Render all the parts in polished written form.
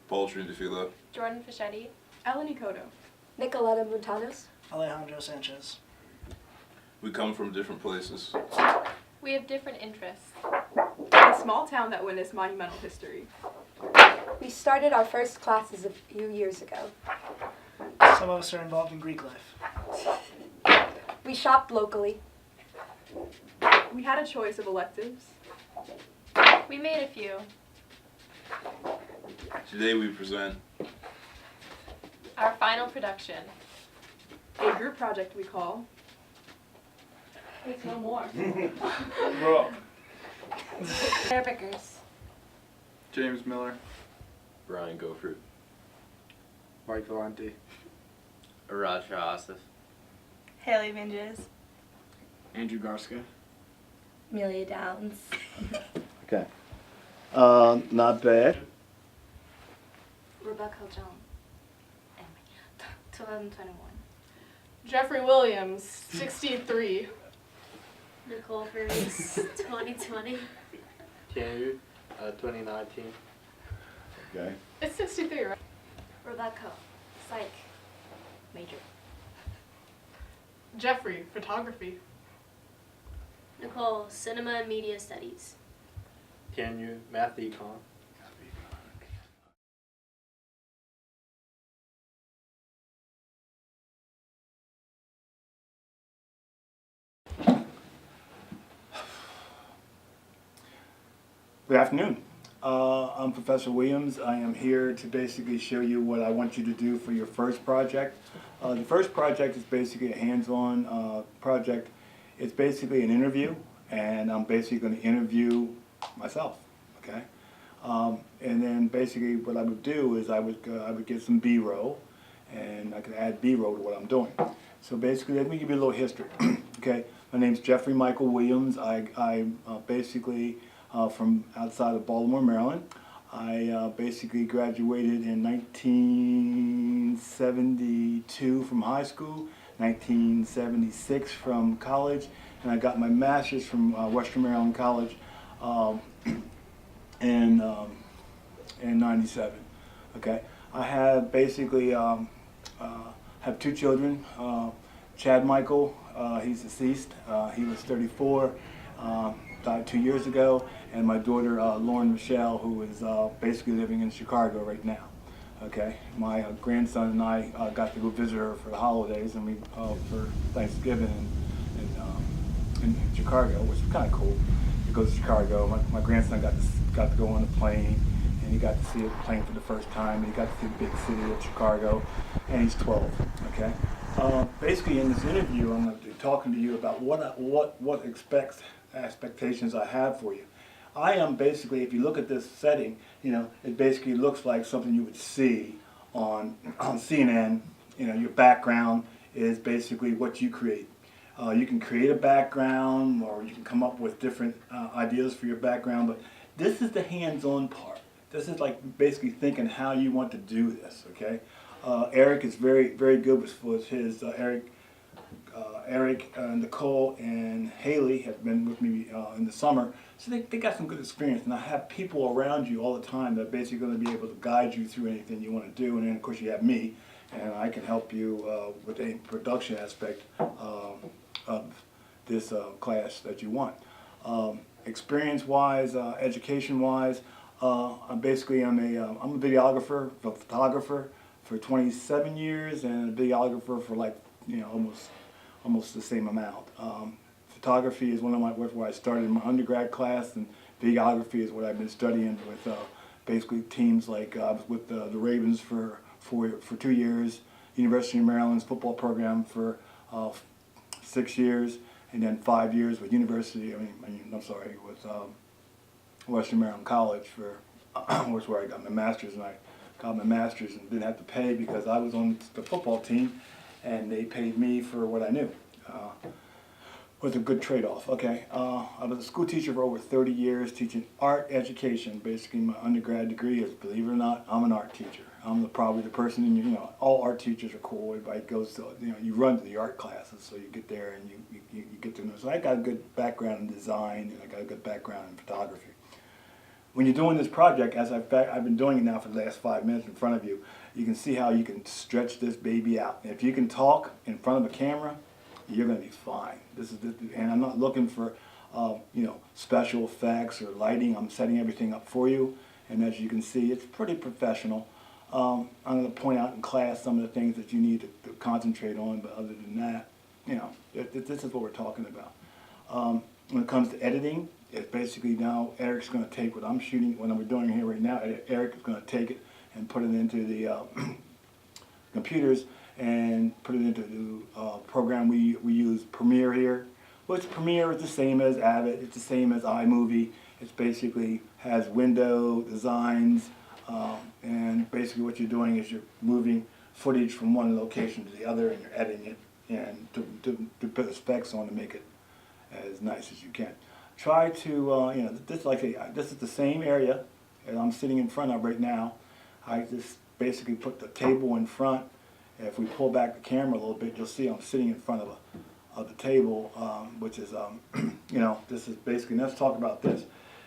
Paul Trindifilo. Jordan Fischetti. Eleni Cotto. Nicoletta Montanos. Alejandro Sanchez. We come from different places. We have different interests. A small town that witnessed monumental history. We started our first classes a few years ago. Some of us are involved in Greek life. We shopped locally. We had a choice of electives. We made a few. Today we present Our final production. A group project we call It's no more. Claire Bickers. James Miller. Brian Gofruit. Mike Valenti. Araja Asif. Haley Minges. Andrew Garska. Amelia Downs. Okay. Not bad. Rebecca Jones. 2021. Jeffrey Williams, 63. Nicole Ferris, 2020. Tianyu, 2019. Okay. It's 63, right? Rebecca, Psych. Major. Jeffrey, photography. Nicole, Cinema and Media Studies. Tianyu, Math Econ. Good afternoon. I'm Professor Williams. I am here to basically show you what I want you to do for your first project. The first project is basically a hands-on project. It's basically an interview, and I'm basically going to interview myself, okay? And then basically what I would do is I would get some B-roll, and I could add B-roll to what I'm doing. So basically, let me give you a little history, okay? My name's Jeffrey Michael Williams. I basically from outside of Baltimore, Maryland. I basically graduated in 1972 from high school, 1976 from college, and I got my master's from Western Maryland College in '97. Okay, I have basically have two children. Chad Michael, he's deceased. He was 34. Died 2 years ago, and my daughter Lauren Michelle, who is basically living in Chicago right now. Okay, my grandson and I got to go visit her for the holidays, and we for Thanksgiving in Chicago, which was kind of cool. He goes to Chicago. My grandson got to go on the plane, and he got to see the plane for the first time. And he got to see the big city of Chicago, and he's 12. Okay, basically in this interview, I'm going to be talking to you about what expectations I have for you. I am basically, if you look at this setting, you know, it basically looks like something you would see on CNN. You know, your background is basically what you create. You can create a background, or you can come up with different ideas for your background, but this is the hands-on part. This is like basically thinking how you want to do this, okay? Eric is very good with his, Eric, Nicole, and Haley have been with me in the summer, so they got some good experience. And I have people around you all the time that are basically going to be able to guide you through anything you want to do. And then, of course, you have me, and I can help you with any production aspect of this class that you want. Experience-wise, education-wise, I'm a videographer, a photographer for 27 years, and a videographer for like, you know, almost the same amount. Photography is one of where I started in my undergrad class, and videography is what I've been studying with basically teams like I was with the Ravens for 2 years, University of Maryland's football program for 6 years, and then 5 years with with Western Maryland College for was where I got my master's, and I got my master's and didn't have to pay because I was on the football team, and they paid me for what I knew. Was a good trade-off. Okay, I was a school teacher for over 30 years, teaching art education. Basically, my undergrad degree is, believe it or not, I'm an art teacher. I'm probably the person in you know, all art teachers are cool. Everybody goes to, you know, you run to the art classes, so you get there and you get to know. So I got a good background in design, and I got a good background in photography. when you're doing this project, as I've been doing it now for the last 5 minutes in front of you, you can see how you can stretch this baby out. And if you can talk in front of a camera, you're going to be fine. And I'm not looking for, you know, special effects or lighting. I'm setting everything up for you. And as you can see, it's pretty professional. I'm going to point out in class some of the things that you need to concentrate on, but other than that, you know, this is what we're talking about. When it comes to editing, it's basically now Eric's going to take what I'm shooting, what I'm doing here right now, Eric is going to take it and put it into the computers and put it into the program we use, Premiere here. Which Premiere is the same as Avid, it's the same as iMovie. It's basically has window designs, and basically what you're doing is you're moving footage from one location to the other and you're editing it and to put the specs on to make it as nice as you can. Try to, you know, this is the same area that I'm sitting in front of right now. I just basically put the table in front. If we pull back the camera a little bit, you'll see I'm sitting in front of the table, which is, you know, this is basically, let's talk about this.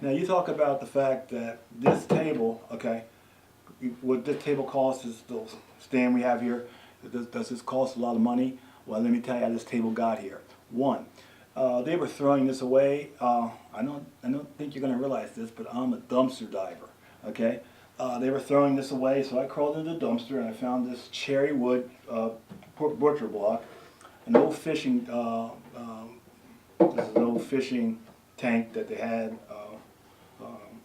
Now you talk about the fact that this table, okay, what this table costs is the stand we have here. Does this cost a lot of money? Well, let me tell you how this table got here. One, they were throwing this away. I don't think you're going to realize this, but I'm a dumpster diver, okay? They were throwing this away, so I crawled into the dumpster and I found this cherry wood butcher block, an old fishing, this is an old fishing tank that they had,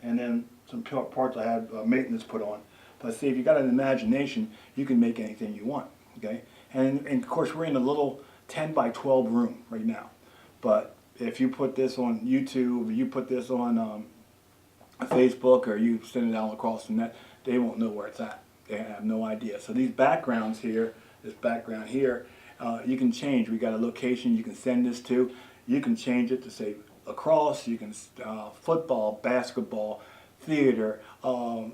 and then some parts I had maintenance put on. But see, if you got an imagination, you can make anything you want, okay? And of course, we're in a little 10 by 12 room right now. But if you put this on YouTube, or you put this on Facebook, or you send it out across the net, they won't know where it's at. They have no idea. So these backgrounds here, this background here, you can change. We got a location you can send this to. You can change it to say lacrosse, you can football, basketball, theater,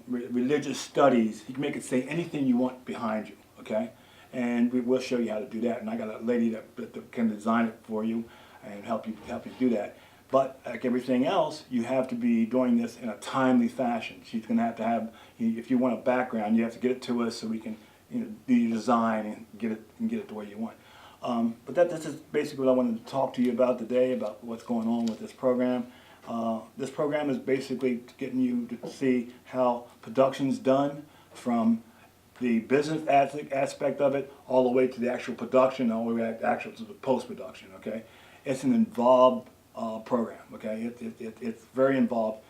religious studies. You can make it say anything you want behind you, okay? And we'll show you how to do that. And I got a lady that can design it for you and help you do that. But like everything else, you have to be doing this in a timely fashion. She's going to have, if you want a background, you have to get it to us so we can, you know, do your design and get it the way you want. But this is basically what I wanted to talk to you about today, about what's going on with this program. This program is basically getting you to see how production's done, from the business aspect of it all the way to the actual production, all the way to the post-production, okay? It's an involved program, okay? It's very involved.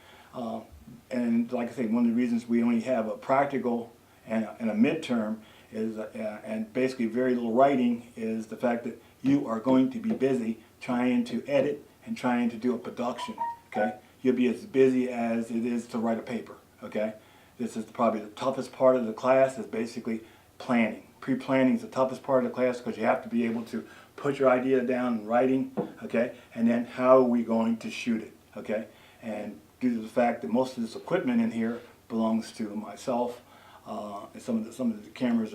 And like I say, one of the reasons we only have a practical and a midterm is, and basically very little writing, is the fact that you are going to be busy trying to edit and trying to do a production, okay? You'll be as busy as it is to write a paper, okay? This is probably the toughest part of the class, is basically planning. Pre-planning is the toughest part of the class because you have to be able to put your idea down in writing, okay? And then how are we going to shoot it, okay? And due to the fact that most of this equipment in here belongs to myself, and some of the cameras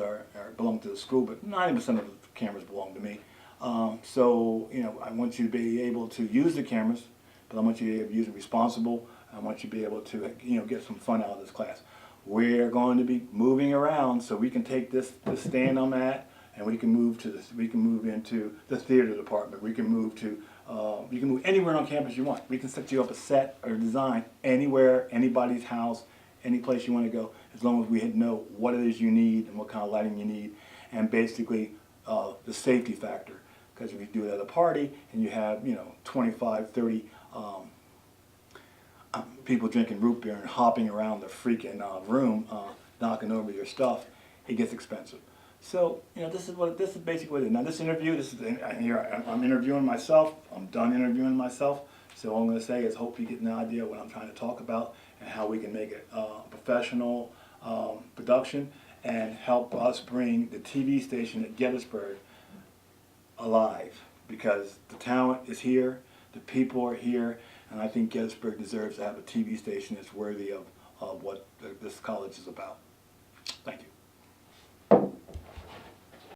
belong to the school, but 90% of the cameras belong to me. So, you know, I want you to be able to use the cameras, but I want you to be able to use it responsible. I want you to be able to, you know, get some fun out of this class. We're going to be moving around, so we can take this stand I'm at, and we can move to this. We can move into the theater department. We can move to, you can move anywhere on campus you want. We can set you up a set or design anywhere, anybody's house, any place you want to go, as long as we know what it is you need and what kind of lighting you need, and basically the safety factor. Because if you do it at a party and you have, you know, 25, 30 people drinking root beer and hopping around the freaking room, knocking over your stuff, it gets expensive. So, you know, this is basically what it is. Now this interview, here I'm interviewing myself. I'm done interviewing myself. So all I'm going to say is, hope you get an idea what I'm trying to talk about and how we can make it a professional production and help us bring the TV station at Gettysburg alive, because the talent is here, the people are here, and I think Gettysburg deserves to have a TV station that's worthy of what this college is about.